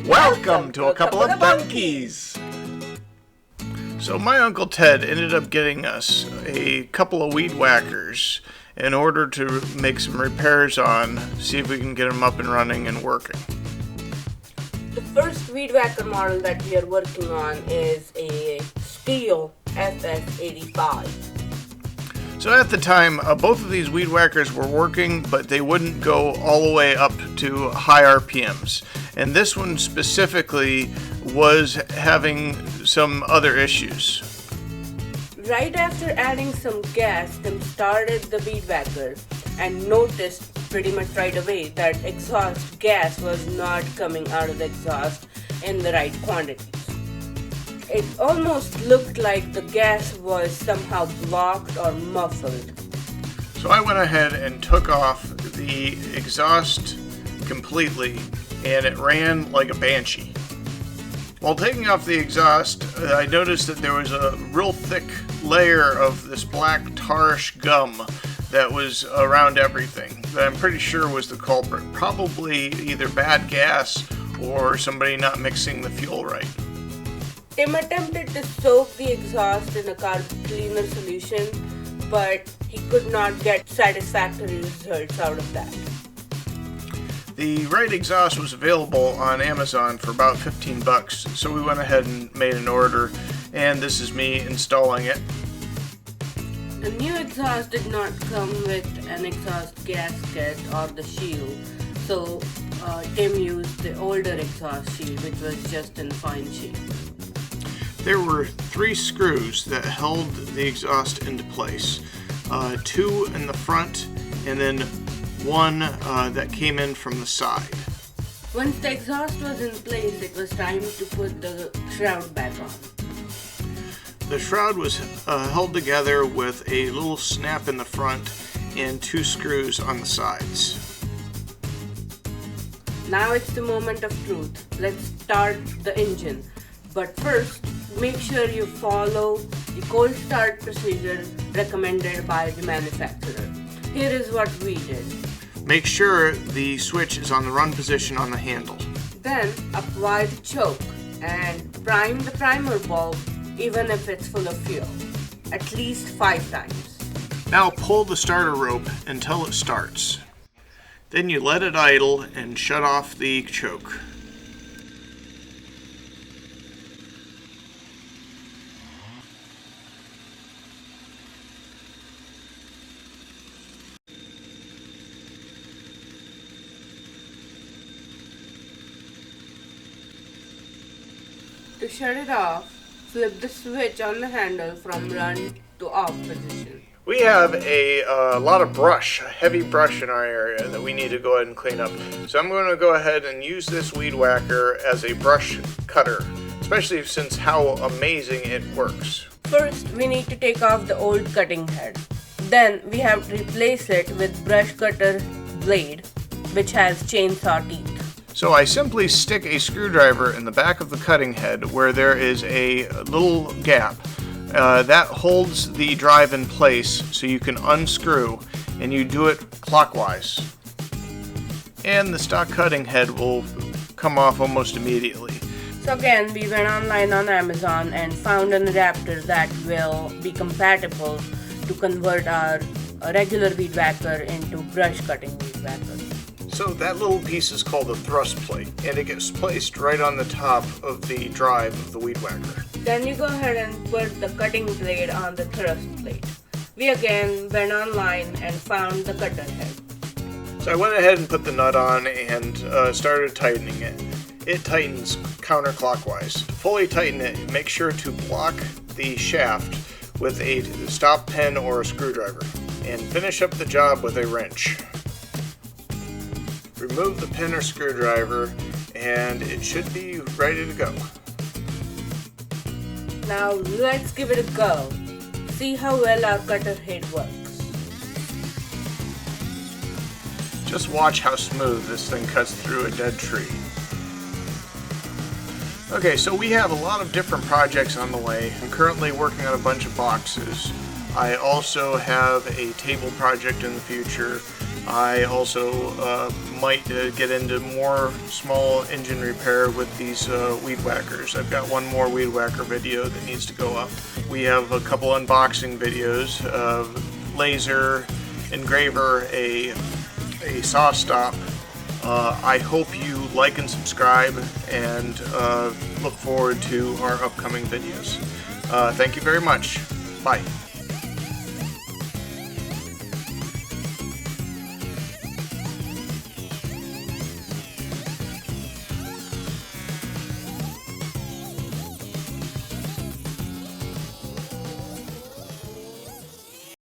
Welcome to a couple of bunkies! So my Uncle Ted ended up getting us a couple of weed whackers in order to make some repairs on, see if we can get them up and running and working. The first weed whacker model that we are working on is a Stihl FS85. So at the time, both of these weed whackers were working, but they wouldn't go all the way up to high RPMs. And this one specifically was having some other issues. Right after adding some gas, Tim started the weed whacker and noticed pretty much right away that exhaust gas was not coming out of the exhaust in the right quantities. It almost looked like the gas was somehow blocked or muffled. So I went ahead and took off the exhaust completely, and it ran like a banshee. While taking off the exhaust, I noticed that there was a real thick layer of this black tarish gum that was around everything that I'm pretty sure was the culprit. Probably either bad gas or somebody not mixing the fuel right. Tim attempted to soak the exhaust in a carb cleaner solution, but he could not get satisfactory results out of that. The right exhaust was available on Amazon for about $15, so we went ahead and made an order, and this is me installing it. The new exhaust did not come with an exhaust gasket or the shield, so Tim used the older exhaust shield, which was just in fine shape. There were 3 screws that held the exhaust into place. 2 in the front, and then 1 that came in from the side. Once the exhaust was in place, it was time to put the shroud back on. The shroud was held together with a little snap in the front and 2 screws on the sides. Now it's the moment of truth. Let's start the engine. But first, make sure you follow the cold start procedure recommended by the manufacturer. Here is what we did. Make sure the switch is on the run position on the handle. Then apply the choke and prime the primer bulb even if it's full of fuel, at least 5 times. Now pull the starter rope until it starts. Then you let it idle and shut off the choke. To shut it off, flip the switch on the handle from run to off position. We have a lot of brush, heavy brush in our area that we need to go ahead and clean up. So I'm going to go ahead and use this weed whacker as a brush cutter, especially since how amazing it works. First, we need to take off the old cutting head. Then we have to replace it with brush cutter blade, which has chainsaw teeth. So I simply stick a screwdriver in the back of the cutting head where there is a little gap. That holds the drive in place so you can unscrew, and you do it clockwise. And the stock cutting head will come off almost immediately. So again, we went online on Amazon and found an adapter that will be compatible to convert our regular weed whacker into brush cutting weed whacker. So that little piece is called a thrust plate, and it gets placed right on the top of the drive of the weed whacker. Then you go ahead and put the cutting blade on the thrust plate. We again went online and found the cutter head. So I went ahead and put the nut on and started tightening it. It tightens counterclockwise. To fully tighten it, make sure to block the shaft with a stop pen or a screwdriver, and finish up the job with a wrench. Remove the pin or screwdriver, and it should be ready to go. Now let's give it a go. See how well our cutter head works. Just watch how smooth this thing cuts through a dead tree. Okay, so we have a lot of different projects on the way. I'm currently working on a bunch of boxes. I also have a table project in the future, I also might get into more small engine repair with these weed whackers. I've got one more weed whacker video that needs to go up. We have a couple unboxing videos of laser engraver, a saw stop. I hope you like and subscribe, and look forward to our upcoming videos. Thank you very much. Bye.